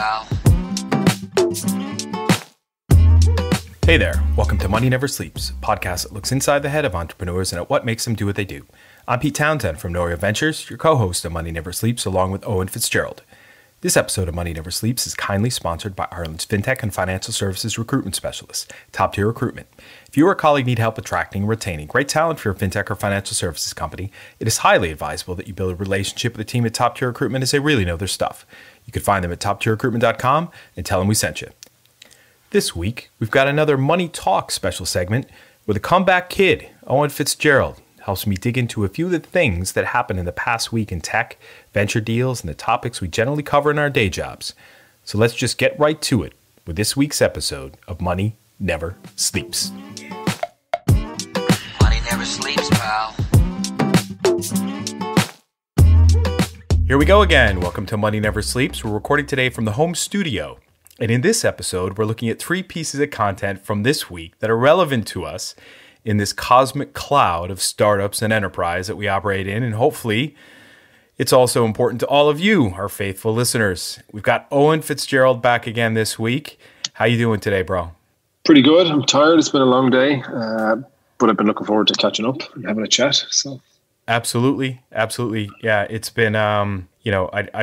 pal. Hey there, welcome to Money Never Sleeps, a podcast that looks inside the head of entrepreneurs and at what makes them do what they do. I'm Pete Townsend from Know Your Ventures, your co-host of Money Never Sleeps, along with Owen Fitzgerald. This episode of Money Never Sleeps is kindly sponsored by Ireland's fintech and financial services recruitment specialists, Top Tier Recruitment. If you or a colleague need help attracting and retaining great talent for your fintech or financial services company, it is highly advisable that you build a relationship with the team at Top Tier Recruitment as they really know their stuff. You can find them at toptierrecruitment.com and tell them we sent you. This week, we've got another Money Talk special segment with a comeback kid, Owen Fitzgerald. Helps me dig into a few of the things that happened in the past week in tech, venture deals, and the topics we generally cover in our day jobs. So let's just get right to it with this week's episode of Money Never Sleeps. Money never sleeps, pal. Here we go again. Welcome to Money Never Sleeps. We're recording today from the home studio. And in this episode, we're looking at 3 pieces of content from this week that are relevant to us in this cosmic cloud of startups and enterprise that we operate in. And hopefully, it's also important to all of you, our faithful listeners. We've got Owen Fitzgerald back again this week. How you doing today, bro? Pretty good. I'm tired. It's been a long day, but I've been looking forward to catching up and having a chat. So, absolutely. Yeah, it's been, I'm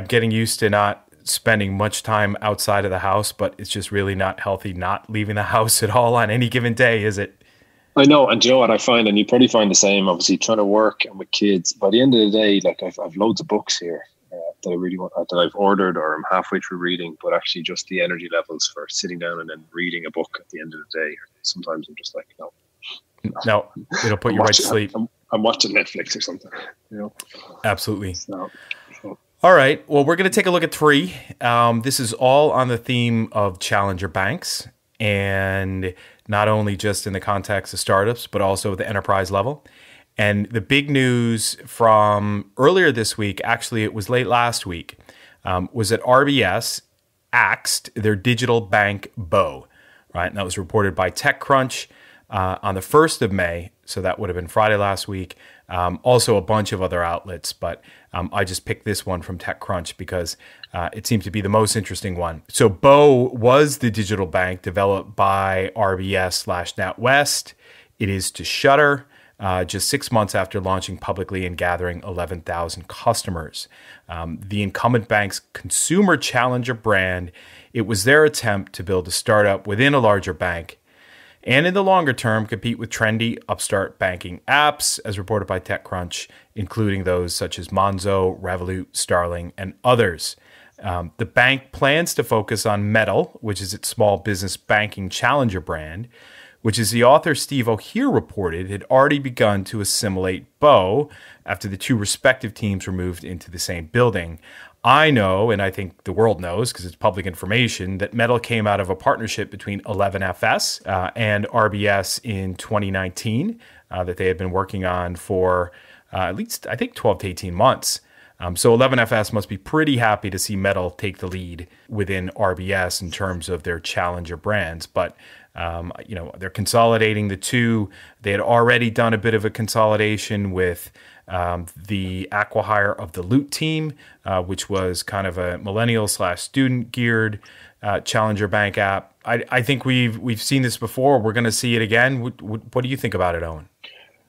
getting used to not spending much time outside of the house, but it's just really not healthy not leaving the house at all on any given day, is it? I know, and do you know what I find, and you probably find the same, obviously trying to work and with kids. By the end of the day, like I've loads of books here that I really want, that I've ordered or I'm halfway through reading, but actually just the energy levels for sitting down and then reading a book at the end of the day. Sometimes I'm just like, no, it'll put you right to sleep. I'm watching Netflix or something, Absolutely. So. All right. Well, we're going to take a look at 3. This is all on the theme of challenger banks, and not only just in the context of startups, but also at the enterprise level. And the big news from earlier this week, actually it was late last week, was that RBS axed their digital bank Bo, right? And that was reported by TechCrunch on the 1st of May. So that would have been Friday last week. Also a bunch of other outlets, but I just picked this one from TechCrunch because it seemed to be the most interesting one. So Bo was the digital bank developed by RBS/NatWest. It is to shutter just 6 months after launching publicly and gathering 11,000 customers. The incumbent bank's consumer challenger brand, it was their attempt to build a startup within a larger bank and in the longer term, compete with trendy upstart banking apps, as reported by TechCrunch, including those such as Monzo, Revolut, Starling, and others. The bank plans to focus on Metal, which is its small business banking challenger brand, which, as the author Steve O'Hear reported, had already begun to assimilate Bo after the 2 respective teams were moved into the same building. I know, and I think the world knows because it's public information, that Metal came out of a partnership between 11FS and RBS in 2019 that they had been working on for at least, I think, 12 to 18 months. So 11FS must be pretty happy to see Metal take the lead within RBS in terms of their challenger brands. But, they're consolidating the 2. They had already done a bit of a consolidation with the acquihire of the Loot team, which was kind of a millennial/student geared challenger bank app. I think we've seen this before. We're going to see it again. What do you think about it, Owen?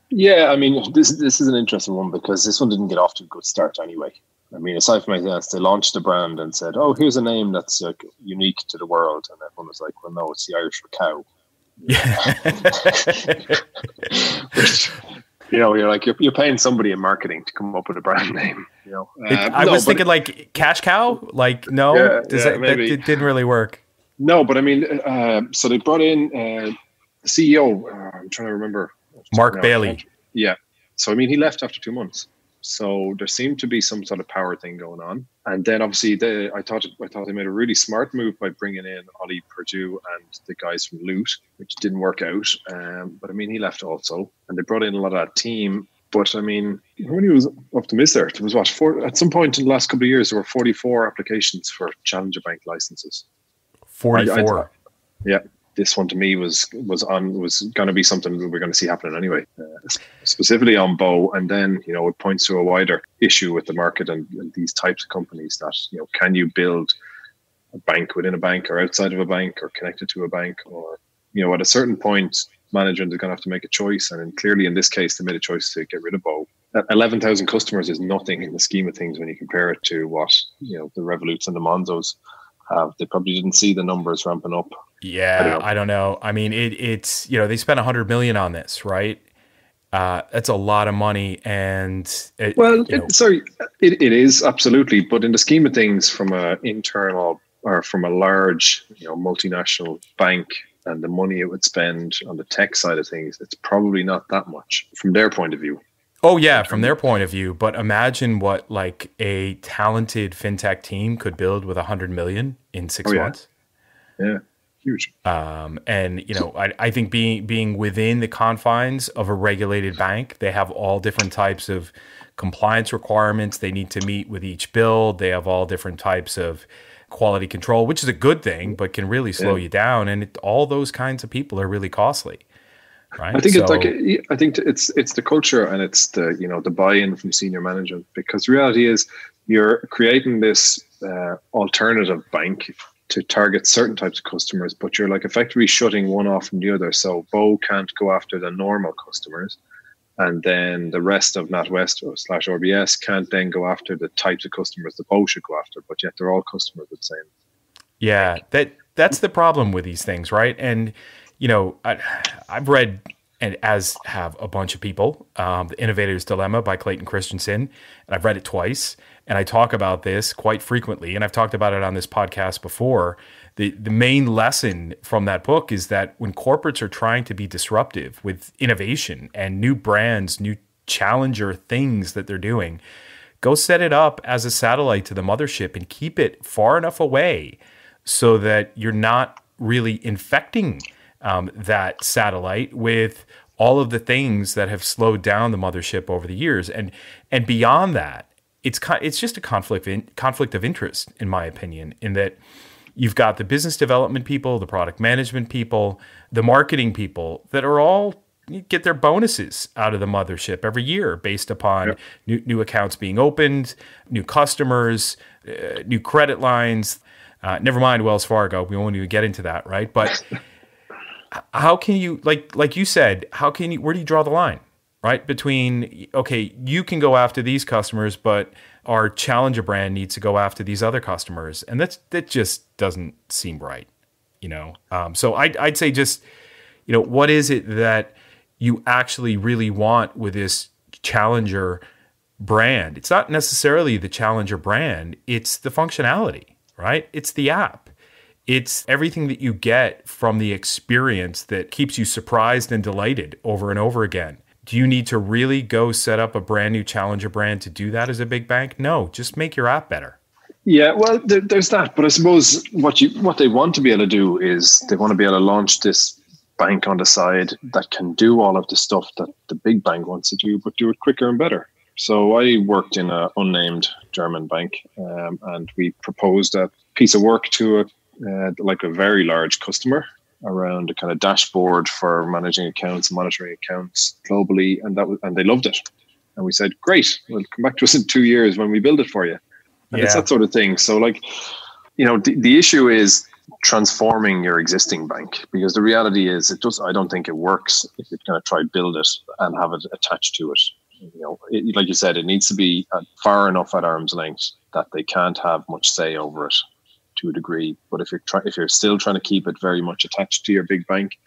Yeah, I mean, this is an interesting one because this one didn't get off to a good start anyway. I mean, aside from anything else, they launched the brand and said, "Oh, here's a name that's like unique to the world," and everyone was like, "Well, no, it's the Irish for cow." Which, you're like you're paying somebody in marketing to come up with a brand name. I was thinking like cash cow. Like no, that didn't really work. No, but I mean, so they brought in the CEO. I'm trying to remember. Mark Bailey. Yeah. So I mean, he left after 2 months. So there seemed to be some sort of power thing going on. And then obviously I thought they made a really smart move by bringing in Ollie Perdue and the guys from Loot, which didn't work out. But I mean, he left also. And they brought in a lot of that team. But I mean, how many was up to miss there? There was at some point in the last couple of years, there were 44 applications for Challenger Bank licenses. 44. Yeah. This one to me was going to be something that we're going to see happening anyway, specifically on Bo. And then, it points to a wider issue with the market and these types of companies that, can you build a bank within a bank or outside of a bank or connected to a bank, or, at a certain point, management is going to have to make a choice. And clearly in this case, they made a choice to get rid of Bo. 11,000 customers is nothing in the scheme of things when you compare it to what, the Revoluts and the Monzos have. They probably didn't see the numbers ramping up. Yeah, I don't know. I mean, it's, they spent $100 million on this, right? That's a lot of money. And it is absolutely. But in the scheme of things, from an internal or from a large, multinational bank, and the money it would spend on the tech side of things, it's probably not that much from their point of view. Oh yeah, from their point of view. But imagine what like a talented fintech team could build with $100 million in 6 months. Yeah, huge. And I think being within the confines of a regulated bank, they have all different types of compliance requirements they need to meet with each build. They have all different types of quality control, which is a good thing, but can really slow you down. And all those kinds of people are really costly, right? I think it's the culture, and it's the the buy-in from senior management, because the reality is you're creating this alternative bank to target certain types of customers, but you're like effectively shutting one off from the other. So Bo can't go after the normal customers, and then the rest of NatWest / RBS can't then go after the types of customers that Bo should go after, but yet they're all customers of the same. Yeah, that's the problem with these things, right? And, I've read, and as have a bunch of people, The Innovator's Dilemma by Clayton Christensen, and I've read it twice, and I talk about this quite frequently, and I've talked about it on this podcast before. The main lesson from that book is that when corporates are trying to be disruptive with innovation and new brands, new challenger things that they're doing, go set it up as a satellite to the mothership and keep it far enough away so that you're not really infecting that satellite with all of the things that have slowed down the mothership over the years. And beyond that, it's just a conflict of interest, in my opinion, in that you've got the business development people, the product management people, the marketing people that are all get their bonuses out of the mothership every year based upon new accounts being opened, new customers, new credit lines. Never mind Wells Fargo. We won't even get into that, right? But how can you, like you said, where do you draw the line, right? Between, okay, you can go after these customers, but our challenger brand needs to go after these other customers. And that just doesn't seem right, So I'd say just, what is it that you actually really want with this challenger brand? It's not necessarily the challenger brand. It's the functionality, right? It's the app. It's everything that you get from the experience that keeps you surprised and delighted over and over again. Do you need to really go set up a brand new challenger brand to do that as a big bank? No, just make your app better. Yeah, well, there's that. But I suppose what they want to be able to do is they want to be able to launch this bank on the side that can do all of the stuff that the big bank wants to do, but do it quicker and better. So I worked in an unnamed German bank, and we proposed a piece of work to a very large customer around a kind of dashboard for managing accounts, monitoring accounts globally, and they loved it. And we said, great, well, come back to us in 2 years when we build it for you. And it's that sort of thing. So the issue is transforming your existing bank, because the reality is I don't think it works if you're going to try to build it and have it attached to it. Like you said, it needs to be far enough at arm's length that they can't have much say over it to a degree. But if you're still trying to keep it very much attached to your big bank,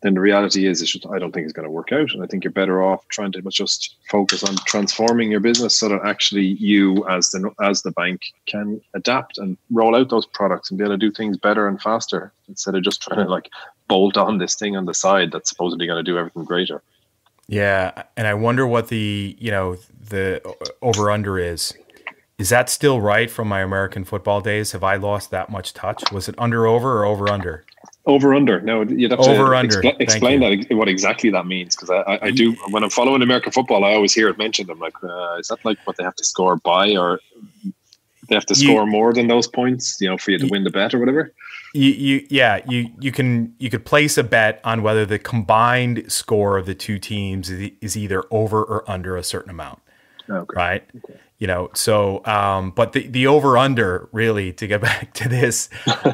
then the reality is I don't think it's going to work out. And I think you're better off trying to just focus on transforming your business so that actually you as the bank can adapt and roll out those products and be able to do things better and faster, instead of just trying to bolt on this thing on the side that's supposedly going to do everything greater. Yeah. And I wonder what the over under is. Is that still right from my American football days? Have I lost that much touch? Was it over or over under? Over under. No, you'd have to explain that what exactly that means, because I do, when I'm following American football, I always hear it mentioned. I'm like, is that like what they have to score by, or they have to score more than those points, for you to win the bet or whatever? You could place a bet on whether the combined score of the two teams is either over or under a certain amount. Okay. right? So, but the over under really, to get back to this,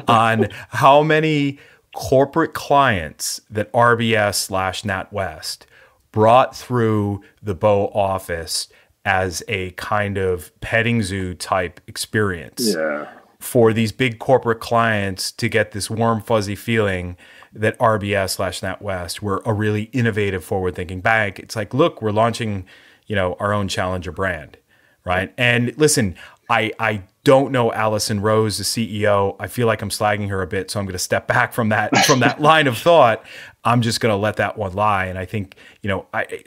on how many corporate clients that RBS/NatWest brought through the Bow office as a kind of petting zoo type experience. Yeah. For these big corporate clients to get this warm, fuzzy feeling that RBS/NatWest were a really innovative, forward-thinking bank. It's like, look, we're launching, our own challenger brand, right? And listen, I don't know Allison Rose, the CEO. I feel like I'm slagging her a bit, so I'm going to step back from that line of thought. I'm just going to let that one lie. And I think,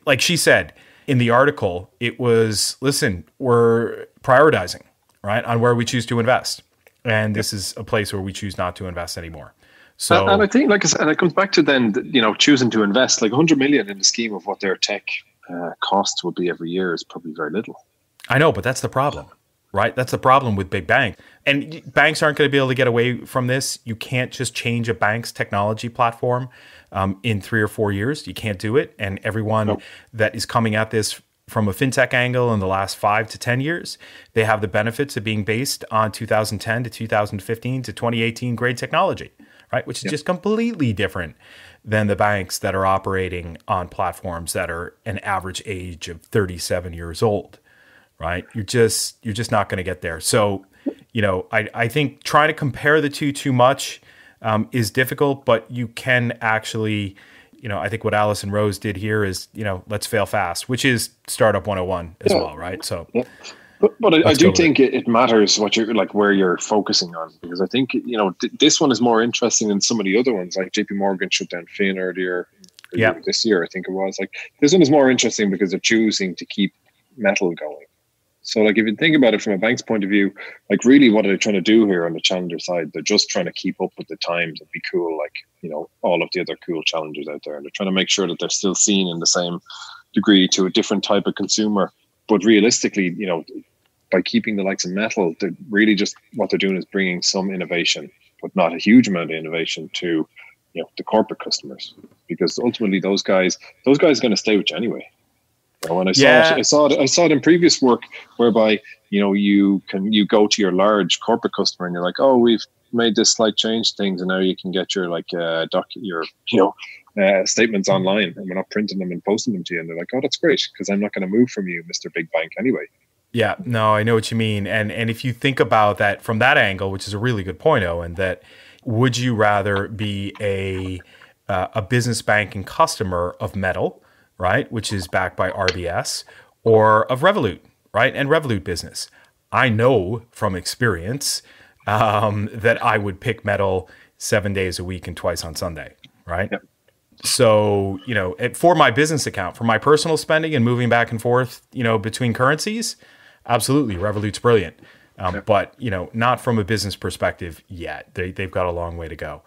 like she said in the article, it was, listen, we're prioritizing, right, on where we choose to invest. And this is a place where we choose not to invest anymore. So, and I think, like I said, it comes back to then, choosing to invest like 100 million in the scheme of what their tech costs will be every year is probably very little. I know, but that's the problem, right? That's the problem with big banks. And banks aren't going to be able to get away from this. You can't just change a bank's technology platform in 3 or 4 years. You can't do it. And everyone that is coming at this from a fintech angle in the last 5 to 10 years, they have the benefits of being based on 2010 to 2015 to 2018 grade technology, right? Which is just completely different than the banks that are operating on platforms that are an average age of 37 years old, right? You're just not going to get there. So, I think trying to compare the two too much is difficult, but you can actually, I think what Allison Rose did here is, let's fail fast, which is Startup 101 as well, right? So, but I do think it matters what you're like, where you're focusing on, because I think, this one is more interesting than some of the other ones, like JP Morgan shut down Finn earlier this year, I think it was. Like, this one is more interesting because they're choosing to keep metal going. So, like, if you think about it from a bank's point of view, like, really what are they trying to do here on the challenger side? They're just trying to keep up with the times and be cool, like, all of the other cool challengers out there. And they're trying to make sure that they're still seen in the same degree to a different type of consumer. But realistically, by keeping the likes of metal, they're really just, what they're doing is bringing some innovation, but not a huge amount of innovation to, the corporate customers. Because ultimately those guys are going to stay with you anyway. And I saw it in previous work whereby, you go to your large corporate customer and you're like, oh, we've made this slight change things, and now you can get your statements online, and we're not printing them and posting them to you. And they're like, oh, that's great, because I'm not going to move from you, Mr. Big Bank, anyway. Yeah, no, I know what you mean. And if you think about that from that angle, which is a really good point, Owen, that would you rather be a business banking customer of Metal, right, which is backed by RBS, or of Revolut, right, and Revolut Business? I know from experience that I would pick Metal 7 days a week and twice on Sunday, right? Yep. So, for my business account, for my personal spending and moving back and forth, between currencies, absolutely, Revolut's brilliant. But, not from a business perspective yet. They've got a long way to go.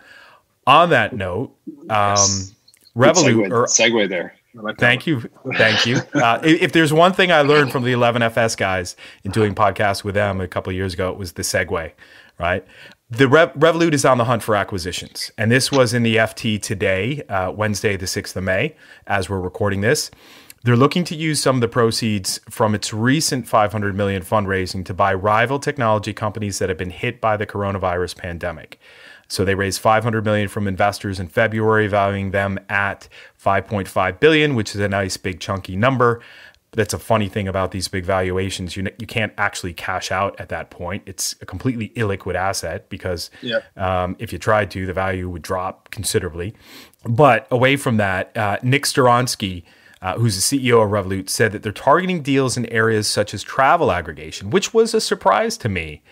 On that note, Revolut... segue there. Thank you. If there's one thing I learned from the 11FS guys in doing podcasts with them a couple of years ago, it was the segue, right? The Revolut is on the hunt for acquisitions. And this was in the FT today, Wednesday, the 6th of May, as we're recording this. They're looking to use some of the proceeds from its recent $500 million fundraising to buy rival technology companies that have been hit by the coronavirus pandemic. So they raised $500 million from investors in February, valuing them at $5.5 billion, which is a nice big chunky number. That's a funny thing about these big valuations. You can't actually cash out at that point. It's a completely illiquid asset because if you tried to, the value would drop considerably. But away from that, Nick Storonsky, who's the CEO of Revolut, said that they're targeting deals in areas such as travel aggregation, which was a surprise to me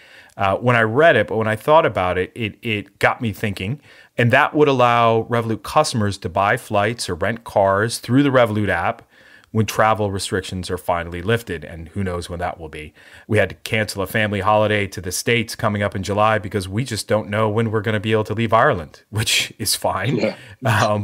when I read it. But when I thought about it, it got me thinking. And that would allow Revolut customers to buy flights or rent cars through the Revolut app when travel restrictions are finally lifted, and who knows when that will be. We had to cancel a family holiday to the States coming up in July because we just don't know when we're going to be able to leave Ireland, which is fine. Yeah.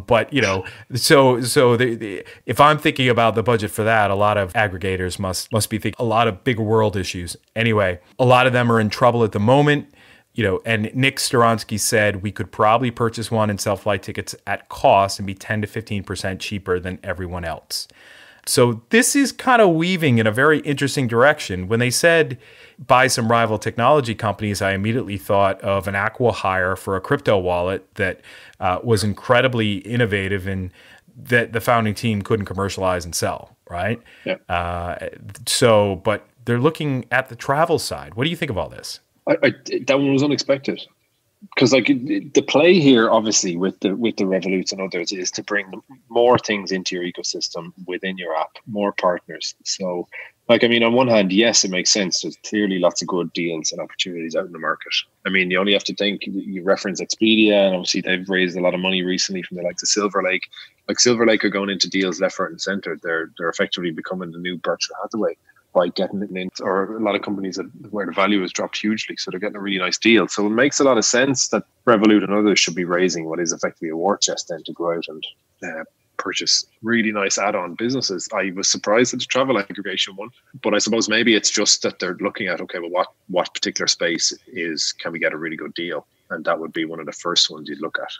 But, if I'm thinking about the budget for that, a lot of aggregators must be thinking a lot of big world issues. Anyway, a lot of them are in trouble at the moment. And Nick Storonsky said we could probably purchase one and sell flight tickets at cost and be 10 to 15% cheaper than everyone else. So this is kind of weaving in a very interesting direction. When they said buy some rival technology companies, I immediately thought of an acqui-hire for a crypto wallet that was incredibly innovative and that the founding team couldn't commercialize and sell, right? Yeah. But they're looking at the travel side. What do you think of all this? That one was unexpected. Because like the play here, obviously, with the Revoluts and others, is to bring more things into your ecosystem within your app, more partners. So, like, I mean, on one hand, yes, it makes sense. There's clearly lots of good deals and opportunities out in the market. I mean, you only have to think. You reference Expedia, and obviously they've raised a lot of money recently from the likes of Silver Lake. Like Silver Lake are going into deals left, right, and center. They're effectively becoming the new Berkshire Hathaway by getting it in, or a lot of companies where the value has dropped hugely, so they're getting a really nice deal. So it makes a lot of sense that Revolut and others should be raising what is effectively a war chest then to go out and purchase really nice add-on businesses. I was surprised at the travel aggregation one, but I suppose maybe it's just that they're looking at, okay, well, what particular space can we get a really good deal? And that would be one of the first ones you'd look at.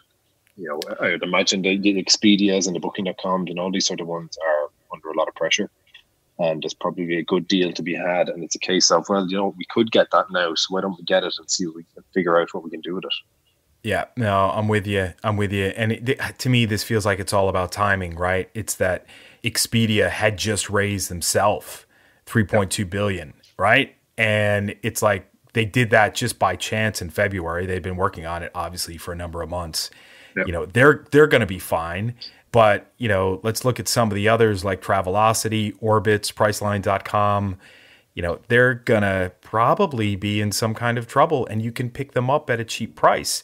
You know, I would imagine the Expedias and the Booking.coms and all these sort of ones are under a lot of pressure. And there's probably a good deal to be had. And it's a case of, well, you know, we could get that now, so why don't we get it and see if we can figure out what we can do with it. Yeah, no, I'm with you. And to me, this feels like it's all about timing, right? It's that Expedia had just raised themselves $3.2 billion, right? And it's like they did that just by chance in February. They've been working on it, obviously, for a number of months. Yep. You know, they're going to be fine. But, you know, let's look at some of the others like Travelocity, Orbitz, Priceline.com. You know, they're going to probably be in some kind of trouble, and you can pick them up at a cheap price.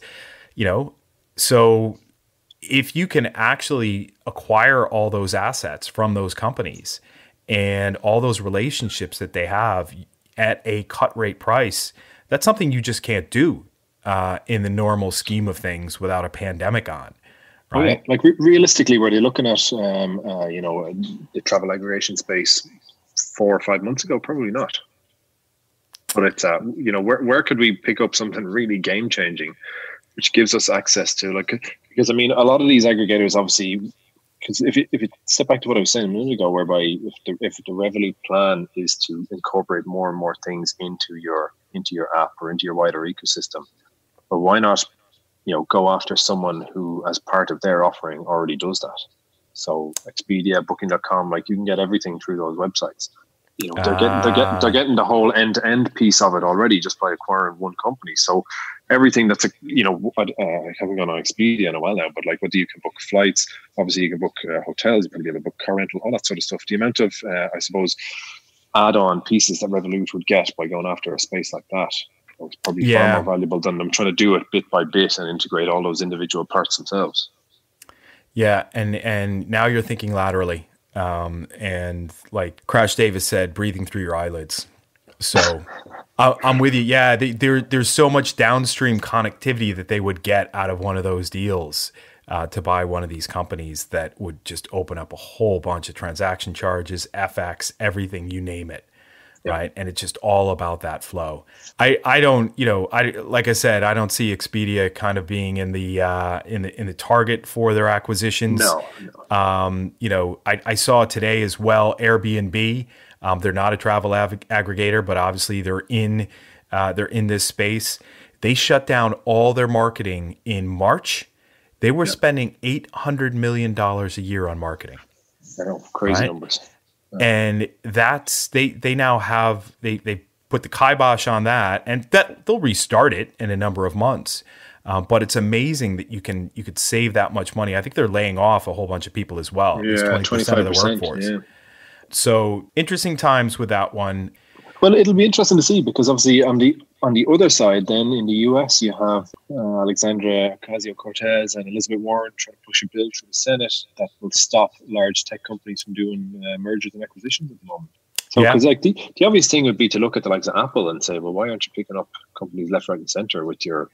You know, so if you can actually acquire all those assets from those companies and all those relationships that they have at a cut rate price, that's something you just can't do in the normal scheme of things without a pandemic on. Right. Oh, yeah. Like realistically, were they looking at, you know, the travel aggregation space 4 or 5 months ago? Probably not. But it's, you know, where could we pick up something really game changing, which gives us access to, like, because I mean, a lot of these aggregators, obviously, because if you step back to what I was saying a minute ago, whereby if the Revolut plan is to incorporate more and more things into your app or into your wider ecosystem, well, why not? You know, go after someone who, as part of their offering, already does that. So Expedia, Booking.com, like you can get everything through those websites. You know, they're getting the whole end-to-end piece of it already just by acquiring one company. So everything that's you know, I haven't gone on Expedia in a while now, but like, you can book flights. Obviously, you can book hotels. You can be able to book car rental, all that sort of stuff. The amount of, I suppose, add-on pieces that Revolut would get by going after a space like that. It's probably far more valuable than them trying to do it bit by bit and integrate all those individual parts themselves. Yeah, and now you're thinking laterally. And like Crash Davis said, breathing through your eyelids. So I'm with you. Yeah, there's so much downstream connectivity that they would get out of one of those deals to buy one of these companies that would just open up a whole bunch of transaction charges, FX, everything, you name it. Yeah. Right. And it's just all about that flow. I don't, you know, like I said, I don't see Expedia kind of being in the target for their acquisitions. No. You know, I saw today as well, Airbnb. They're not a travel aggregator, but obviously they're in this space. They shut down all their marketing in March. They were spending $800 million a year on marketing. I know, crazy numbers. And that's they now have they put the kibosh on that, and that they'll restart it in a number of months. But it's amazing that you could save that much money. I think they're laying off a whole bunch of people as well. Yeah, 20% of the workforce. Yeah. So interesting times with that one. Well, it'll be interesting to see, because obviously on the other side, then in the US, you have Alexandria Ocasio-Cortez and Elizabeth Warren trying to push a bill through the Senate that will stop large tech companies from doing mergers and acquisitions at the moment. So, because like the obvious thing would be to look at the likes of Apple and say, well, why aren't you picking up companies left, right, and center with your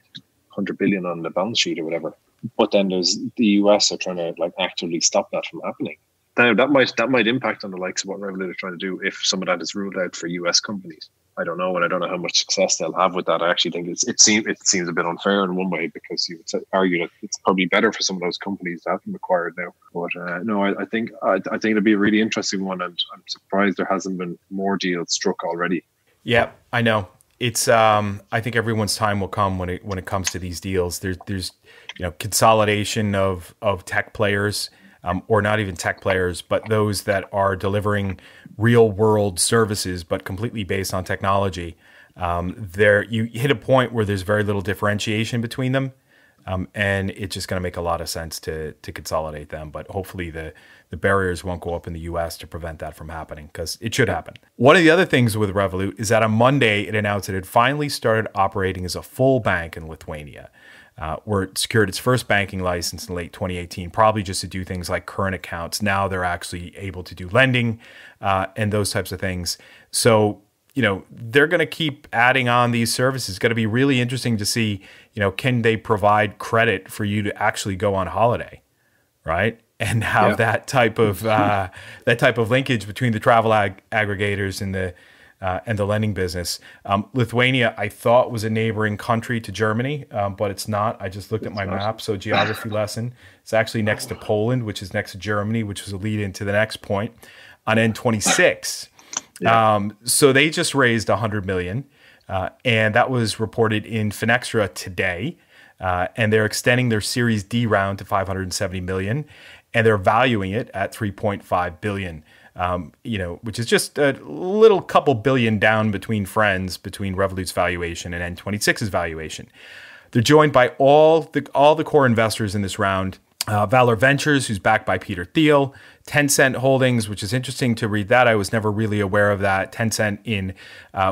$100 billion on the balance sheet or whatever? But then there's the US are trying to like actively stop that from happening. Now, that might impact on the likes of what Revolut are trying to do if some of that is ruled out for US companies. I don't know, and I don't know how much success they'll have with that. I actually think it seems a bit unfair in one way, because you would argue that it's probably better for some of those companies to have them acquired now. But no, I think it'll be a really interesting one, and I'm surprised there hasn't been more deals struck already. Yeah, I know. It's I think everyone's time will come when it comes to these deals. There's consolidation of tech players, or not even tech players, but those that are delivering real world services, but completely based on technology. There you hit a point where there's very little differentiation between them, and it's just going to make a lot of sense to consolidate them. But hopefully the barriers won't go up in the U.S. to prevent that from happening, because it should happen. One of the other things with Revolut is that on Monday it announced it had finally started operating as a full bank in Lithuania, where it secured its first banking license in late 2018, probably just to do things like current accounts. Now they're actually able to do lending and those types of things. So, they're going to keep adding on these services. It's going to be really interesting to see, can they provide credit for you to actually go on holiday, right? And have that type of linkage between the travel aggregators and the lending business. Lithuania, I thought, was a neighboring country to Germany, but it's not. I just looked at my map, so geography lesson. It's actually next to Poland, which is next to Germany, which was a lead into the next point on N26. So they just raised $100 million, and that was reported in Finextra today. And they're extending their Series D round to $570 million, and they're valuing it at $3.5 billion. Which is just a little couple billion down between friends, between Revolut's valuation and N26's valuation. They're joined by all the core investors in this round. Valor Ventures, who's backed by Peter Thiel. Townsend Holdings, which is interesting to read that. I was never really aware of that. Townsend in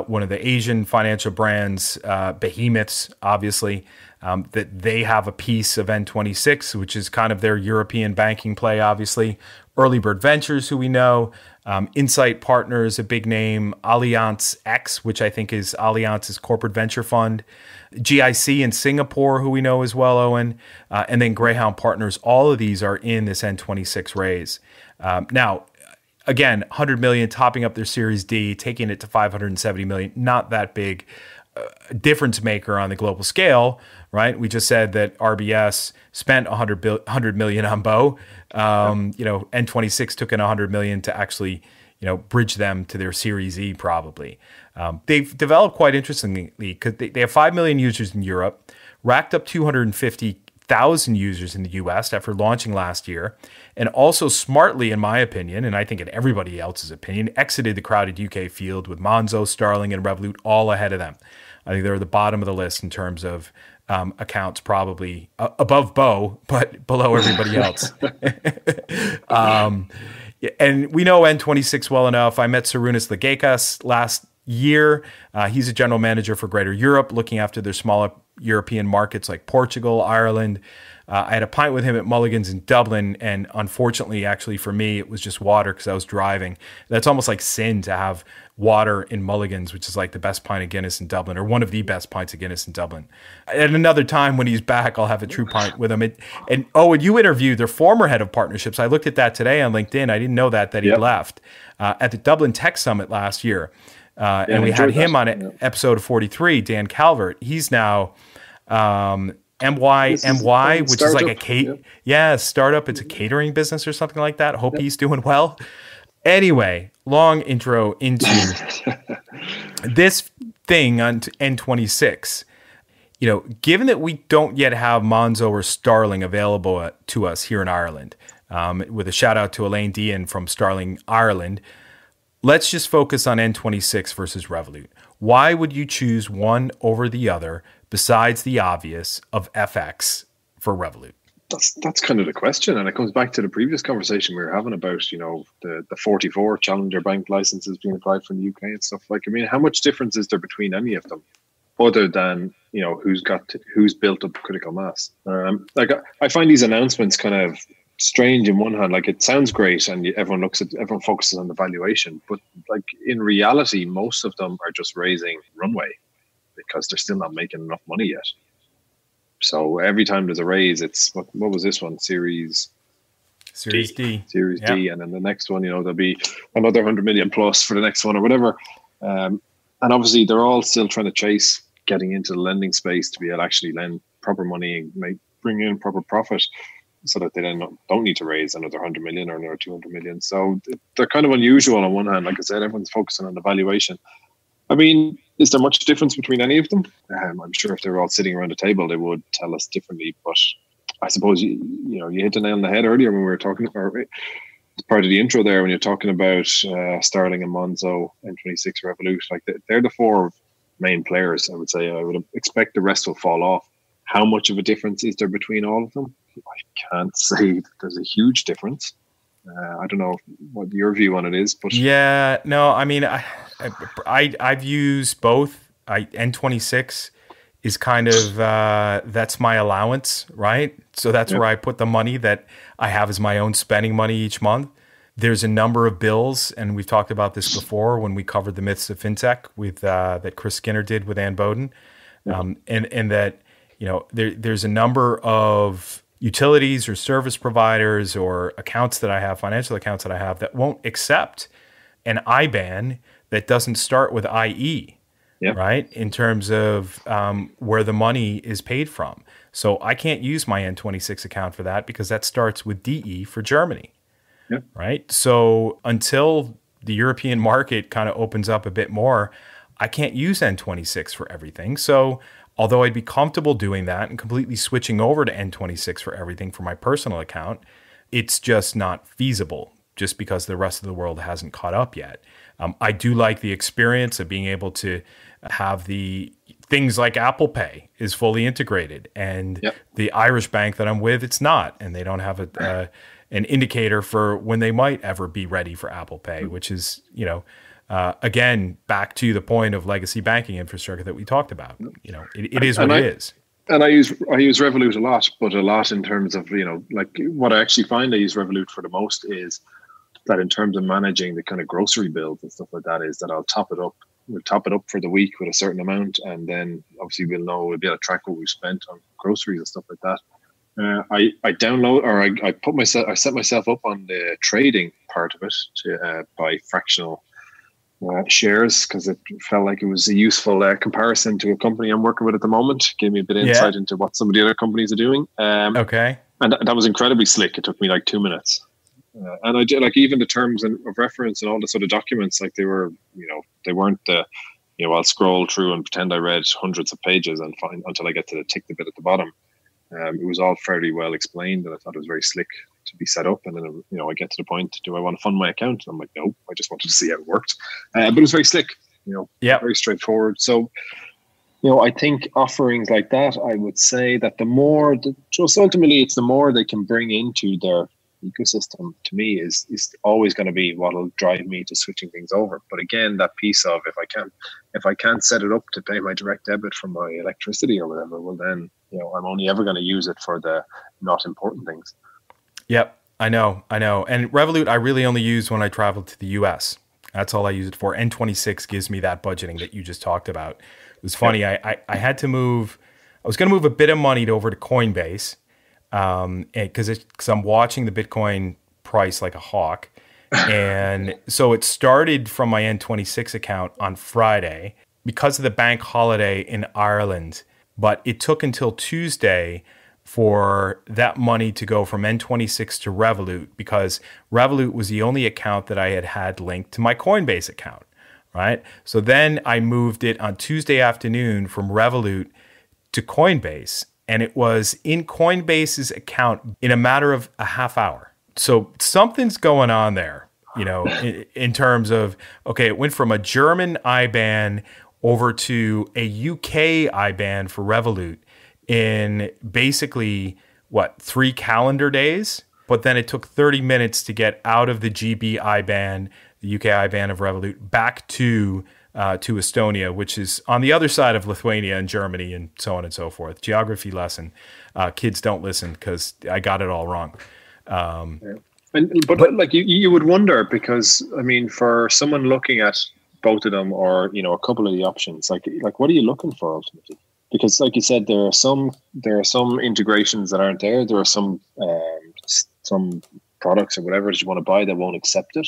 one of the Asian financial brands, behemoths, obviously, that they have a piece of N26, which is kind of their European banking play, obviously. Early Bird Ventures, who we know. Insight Partners, a big name. Allianz X, which I think is Allianz's corporate venture fund. GIC in Singapore, who we know as well, Owen. And then Greyhound Partners. All of these are in this N26 raise. Now, again, $100 million, topping up their Series D, taking it to $570 million. Not that big difference maker on the global scale, right? We just said that RBS spent $100 million on Bo. N26 took in $100 million to actually, bridge them to their Series E probably. They've developed quite interestingly, because they have 5 million users in Europe, racked up 250,000 users in the US after launching last year, and also smartly, in my opinion, and I think in everybody else's opinion, exited the crowded UK field with Monzo, Starling, and Revolut all ahead of them. I think they're at the bottom of the list in terms of accounts, probably above Bo, but below everybody else. And we know N26 well enough. I met Sarunas Legekas last year. He's a general manager for Greater Europe, looking after their smaller European markets like Portugal, Ireland. I had a pint with him at Mulligan's in Dublin, and unfortunately, actually for me, it was just water because I was driving. That's almost like sin to have water in Mulligan's, which is like the best pint of Guinness in Dublin, or one of the best pints of Guinness in Dublin. At another time when he's back, I'll have a true pint with him. And you interviewed their former head of partnerships. I looked at that today on LinkedIn. I didn't know that he left at the Dublin Tech Summit last year. And we had him on episode 43, Dan Calvert. He's now MY, which is like a startup. It's a catering business or something like that. Hope he's doing well. Anyway, long intro into this thing on N26. Given that we don't yet have Monzo or Starling available to us here in Ireland, with a shout out to Elaine Dean from Starling Ireland, let's just focus on N26 versus Revolut. Why would you choose one over the other besides the obvious of FX for Revolut? That's kind of the question, and it comes back to the previous conversation we were having about the 44 challenger bank licenses being applied from the UK and stuff. How much difference is there between any of them, other than who's built up critical mass? I find these announcements kind of strange. In one hand, it sounds great, and everyone focuses on the valuation, but in reality, most of them are just raising runway because they're still not making enough money yet. So every time there's a raise, it's what was this one? Series D. Series D, and then the next one, there'll be another 100 million plus for the next one or whatever. And And obviously, they're all still trying to chase getting into the lending space to be able to actually lend proper money and bring in proper profit, so that they then don't need to raise another 100 million or another 200 million. So they're kind of unusual on one hand. Like I said, everyone's focusing on the valuation. I mean, is there much difference between any of them? I'm sure if they were all sitting around a table, they would tell us differently. But I suppose, you hit the nail on the head earlier when we were talking, or as part of the intro there, when you're talking about Starling and Monzo, N26, Revolut, like they're the four main players, I would say. I would expect the rest will fall off. How much of a difference is there between all of them? I can't say there's a huge difference. I don't know what your view on it is, but yeah, no, I mean, I've used both. N26 is kind of that's my allowance, right? So that's where I put the money that I have as my own spending money each month. There's a number of bills, and we've talked about this before when we covered the myths of fintech with that Chris Skinner did with Ann Bowden, and that there's a number of utilities or service providers or accounts that I have, financial accounts that I have, that won't accept an IBAN that doesn't start with IE, right? In terms of where the money is paid from. So I can't use my N26 account for that because that starts with DE for Germany, right? So until the European market kind of opens up a bit more, I can't use N26 for everything. So although I'd be comfortable doing that and completely switching over to N26 for everything for my personal account, it's just not feasible just because the rest of the world hasn't caught up yet. I do like the experience of being able to have the things like Apple Pay is fully integrated, and the Irish bank that I'm with, it's not, and they don't have an indicator for when they might ever be ready for Apple Pay, which is, again, back to the point of legacy banking infrastructure that we talked about. It is what it is. And I use Revolut a lot, but a lot in terms of, like what I actually find I use Revolut for the most is that in terms of managing the kind of grocery bills and stuff like that, is that I'll top it up. We'll top it up for the week with a certain amount, and then obviously we'll be able to track what we've spent on groceries and stuff like that. I download, or I set myself up on the trading part of it to buy fractional shares, because it felt like it was a useful comparison to a company I'm working with at the moment. Gave me a bit of insight into what some of the other companies are doing. And that was incredibly slick. It took me like 2 minutes. And I did, like, even the terms of reference and all the sort of documents, like they were, they weren't I'll scroll through and pretend I read hundreds of pages and find until I get to the bit at the bottom. It was all fairly well explained, and I thought it was very slick to be set up. And then, I get to the point, do I want to fund my account? And I'm like, no, I just wanted to see how it worked. But it was very slick, very straightforward. So, I think offerings like that, I would say that just ultimately it's the more they can bring into their ecosystem, to me, is always going to be what'll drive me to switching things over. But again, that piece of if I can't set it up to pay my direct debit from my electricity or whatever, well then, I'm only ever going to use it for the not important things. Yep, I know. And Revolut, I really only use when I travel to the US. That's all I use it for. N26 gives me that budgeting that you just talked about. It was funny. I had to move. I was going to move a bit of money over to Coinbase, because I'm watching the Bitcoin price like a hawk. And so it started from my N26 account on Friday because of the bank holiday in Ireland. But it took until Tuesday for that money to go from N26 to Revolut, because Revolut was the only account that I had linked to my Coinbase account, right? So then I moved it on Tuesday afternoon from Revolut to Coinbase, and it was in Coinbase's account in a matter of a half hour. So something's going on there, in terms of, okay, it went from a German IBAN over to a UK IBAN for Revolut in basically, 3 calendar days? But then it took 30 minutes to get out of the GB IBAN, the UK IBAN of Revolut, back to Estonia, which is on the other side of Lithuania and Germany and so on and so forth. Geography lesson. Kids don't listen because I got it all wrong. But like you would wonder, because I mean, for someone looking at both of them, or a couple of the options, like what are you looking for ultimately? Because like you said, there are some integrations that aren't there. There are some products or whatever that you want to buy that won't accept it.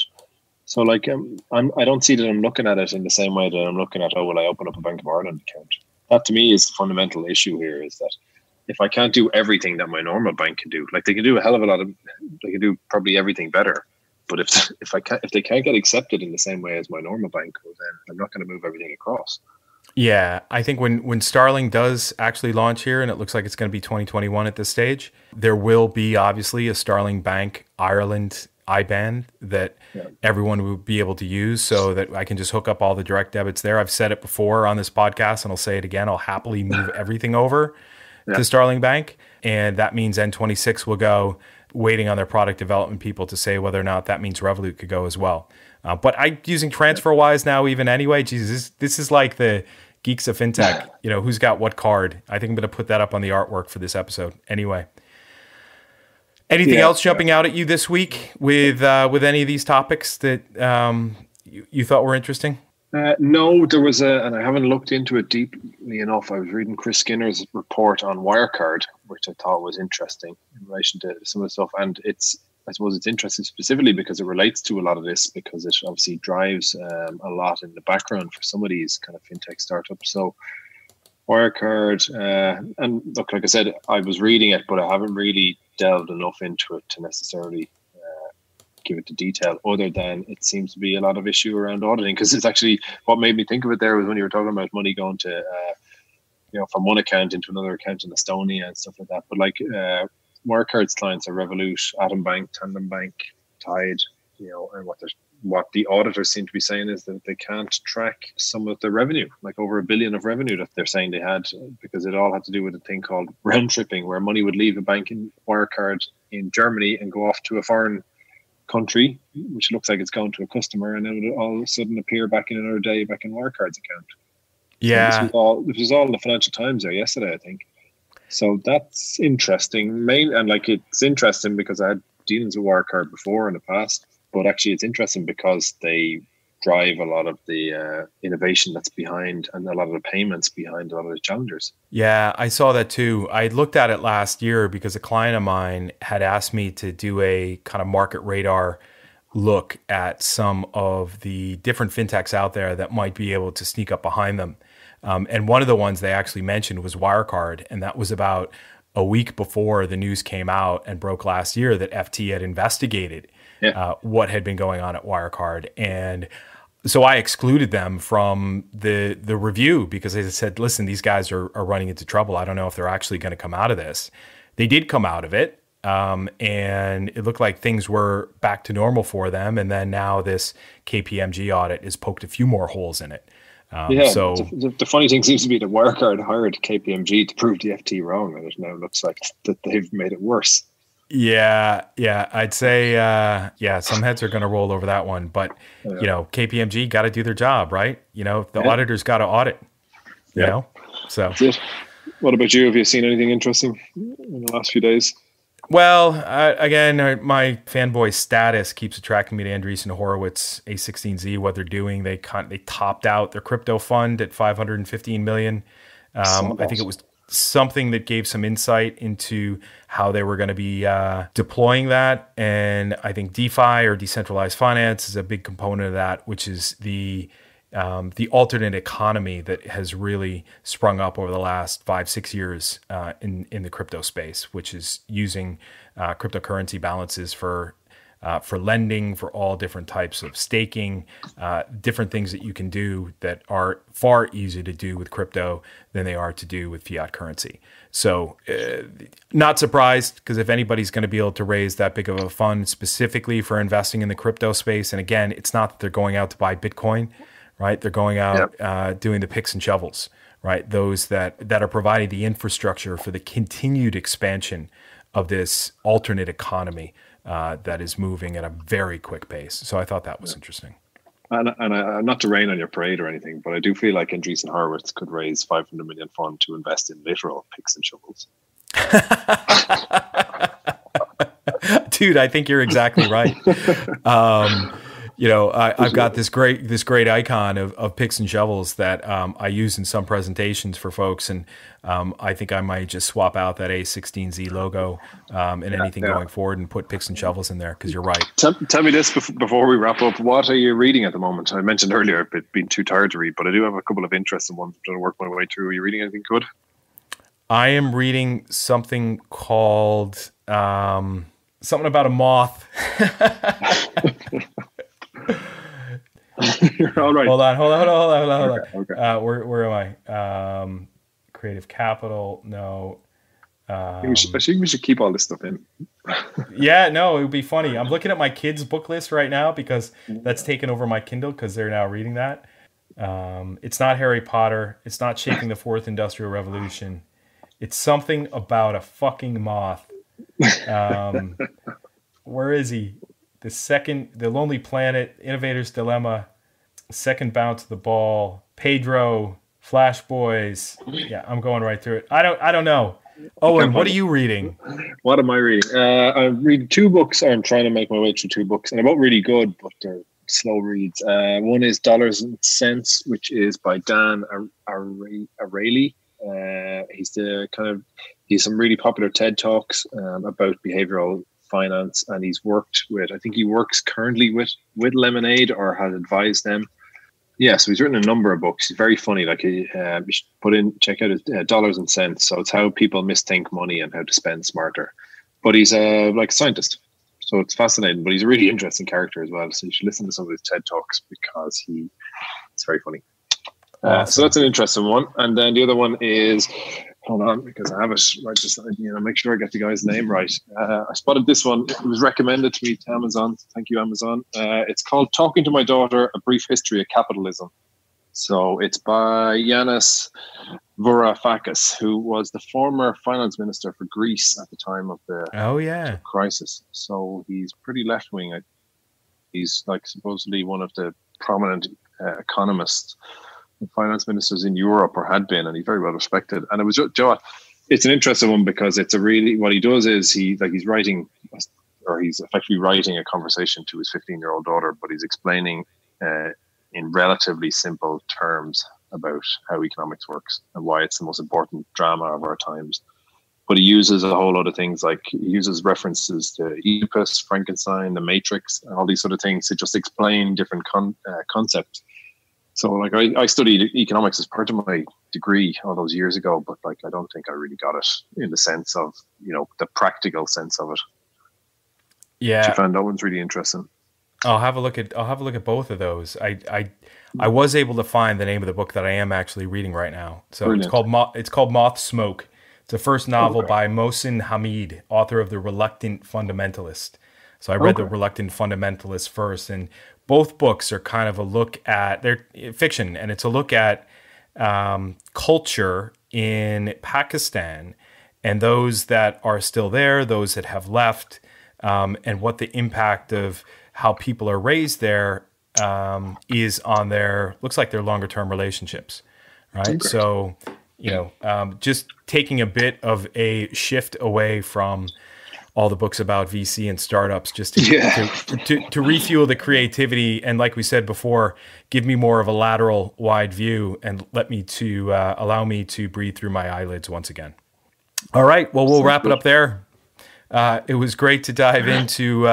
So like, I don't see that I'm looking at it in the same way that I'm looking at, oh, will I open up a Bank of Ireland account? That to me is the fundamental issue here, is that if I can't do everything that my normal bank can do, like they can do a hell of a lot of, they can do probably everything better. But if they can't get accepted in the same way as my normal bank, well, then I'm not going to move everything across. Yeah, I think when Starling does actually launch here, and it looks like it's going to be 2021 at this stage, there will be obviously a Starling Bank Ireland IBAN that everyone will be able to use, so that I can just hook up all the direct debits there. I've said it before on this podcast, and I'll say it again. I'll happily move everything over to Starling Bank, and that means N26 will go, waiting on their product development people to say whether or not that means Revolut could go as well. But I'm using TransferWise now even anyway. Jesus, this is like the geeks of fintech. You know, who's got what card? I think I'm going to put that up on the artwork for this episode. Anyway. Anything else jumping out at you this week with any of these topics that you thought were interesting? No, there was and I haven't looked into it deeply enough. I was reading Chris Skinner's report on Wirecard, which I thought was interesting in relation to some of the stuff. And I suppose it's interesting specifically because it relates to a lot of this, because it obviously drives a lot in the background for some of these kind of fintech startups. So Wirecard, and look, like I said, I was reading it, but I haven't really delved enough into it to necessarily give it the detail, other than it seems to be a lot of issue around auditing. Because it's actually, what made me think of it there was when you were talking about money going to, from one account into another account in Estonia and stuff like that. But like Wirecard's clients are Revolut, Atom Bank, Tandem Bank, Tide, and what the auditors seem to be saying is that they can't track some of the revenue, like over $1 billion of revenue that they're saying they had, because it all had to do with a thing called round tripping, where money would leave a bank in Wirecard in Germany and go off to a foreign country, which looks like it's going to a customer, and then it would all of a sudden appear back in another day back in Wirecard's account. Yeah. So this was all in the Financial Times there yesterday, I think. So that's interesting. It's interesting because I had dealings with Wirecard before in the past, but actually it's interesting because they drive a lot of the innovation that's behind, and a lot of the payments behind a lot of the challengers. Yeah, I saw that too. I looked at it last year because a client of mine had asked me to do a kind of market radar look at some of the different fintechs out there that might be able to sneak up behind them. And one of the ones they actually mentioned was Wirecard. And that was about a week before the news came out and broke last year that FT had investigated what had been going on at Wirecard. And so I excluded them from the review because they said, listen, these guys are running into trouble. I don't know if they're actually going to come out of this. They did come out of it. And it looked like things were back to normal for them. And then now this KPMG audit has poked a few more holes in it. So the funny thing seems to be that Wirecard hired KPMG to prove the FT wrong, and it now looks like that they've made it worse. Yeah, I'd say, some heads are going to roll over that one. But, KPMG got to do their job, right? The auditors got to audit, you know? So that's it. What about you? Have you seen anything interesting in the last few days? Well, again, my fanboy status keeps attracting me to Andreessen Horowitz, A16Z, what they're doing. They topped out their crypto fund at $515 million. I think it was something that gave some insight into how they were going to be deploying that. And I think DeFi, or decentralized finance, is a big component of that, which is the alternate economy that has really sprung up over the last 5-6 years in the crypto space, which is using cryptocurrency balances for lending, for all different types of staking, different things that you can do that are far easier to do with crypto than they are to do with fiat currency. So not surprised, because if anybody's going to be able to raise that big of a fund specifically for investing in the crypto space, and again, it's not that they're going out to buy Bitcoin, right? They're going out doing the picks and shovels, right? Those that are providing the infrastructure for the continued expansion of this alternate economy that is moving at a very quick pace. So I thought that was interesting. And not to rain on your parade or anything, but I do feel like Andreessen Horowitz could raise $500 million fund to invest in literal picks and shovels. Dude, I think you're exactly right. I've got this great icon of picks and shovels that I use in some presentations for folks, and I think I might just swap out that A16Z logo in anything going forward and put picks and shovels in there, because you're right. Tell me this before we wrap up. What are you reading at the moment? I mentioned earlier I've been too tired to read, but I do have a couple of interesting ones I'm trying to work my way through. Are you reading anything good? I am reading something called something about a moth. You're all right. Hold on. Okay. Where am I? Creative Capital. No. I think we should keep all this stuff in. Yeah, no, it would be funny. I'm looking at my kids' book list right now because that's taken over my Kindle because they're now reading that. It's not Harry Potter. It's not Shaping the Fourth Industrial Revolution. It's something about a fucking moth. Where is he? The Lonely Planet, Innovator's Dilemma, Second Bounce of the Ball, Pedro, Flash Boys. Yeah, I'm going right through it. I don't know. Owen, what are you reading? What am I reading? I'm reading two books. I'm trying to make my way through two books, and they're both really good, but they're slow reads. One is Dollars and Cents, which is by Dan Ariely. He's some really popular TED Talks about behavioral finance, and he works currently with Lemonade or has advised them. Yeah, so he's written a number of books. He's very funny. Like you should check out his Dollars and Cents. So it's how people misthink money and how to spend smarter. But he's like a scientist, so it's fascinating. But he's a really interesting character as well. So you should listen to some of his TED Talks because it's very funny. Awesome. So that's an interesting one. And then the other one is, hold on, because I have it right, just make sure I get the guy's name right. I spotted this one. It was recommended to me to Amazon. Thank you, Amazon. It's called Talking to My Daughter, A Brief History of Capitalism. So it's by Yanis Varoufakis, who was the former finance minister for Greece at the time of the crisis. So he's pretty left-wing. He's like supposedly one of the prominent economists, finance ministers in Europe, or had been, and he's very well respected. And it was it's an interesting one because it's what he does is he's effectively writing a conversation to his 15-year-old daughter, but he's explaining in relatively simple terms about how economics works and why it's the most important drama of our times. But he uses a whole lot of things, like he uses references to Oedipus, Frankenstein, the Matrix, and all these sort of things to just explain different concepts. So, like, I studied economics as part of my degree all those years ago, but like, I don't think I really got it in the sense of, the practical sense of it. Yeah, I found that one's really interesting. I'll have a look at both of those. I was able to find the name of the book that I am actually reading right now. So Brilliant. It's called Moth Smoke. It's the first novel by Mohsin Hamid, author of The Reluctant Fundamentalist. So I read The Reluctant Fundamentalist first, and both books are kind of a look at, they're fiction, and it's a look at culture in Pakistan and those that are still there, those that have left, and what the impact of how people are raised there is on looks like their longer term relationships, right? Okay. So, just taking a bit of a shift away from all the books about VC and startups, just to refuel the creativity. And like we said before, give me more of a lateral wide view and allow me to breathe through my eyelids once again. All right. Well, we'll wrap it up there. It was great to dive into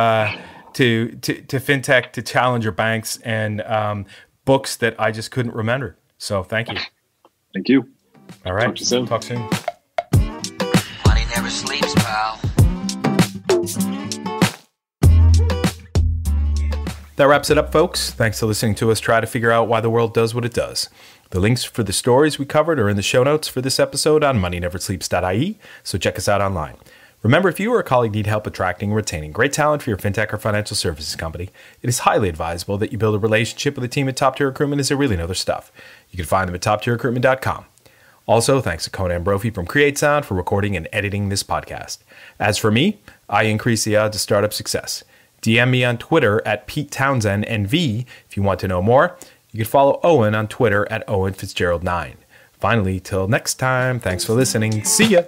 to fintech, to challenger banks, and books that I just couldn't remember. So thank you. Thank you. All right. Talk to you soon. Talk soon. Money never sleeps, pal. That wraps it up, folks. Thanks for listening to us try to figure out why the world does what it does. The links for the stories we covered are in the show notes for this episode on moneyneversleeps.ie, so check us out online. Remember, if you or a colleague need help attracting and retaining great talent for your fintech or financial services company, it is highly advisable that you build a relationship with a team at Top Tier Recruitment as they really know their stuff. You can find them at toptierrecruitment.com. Also, thanks to Conan Brophy from Create Sound for recording and editing this podcast. As for me, I increase the odds of startup success. DM me on Twitter at Pete Townsend NV if you want to know more. You can follow Owen on Twitter at Owen Fitzgerald 9. Finally, till next time, thanks for listening. See ya.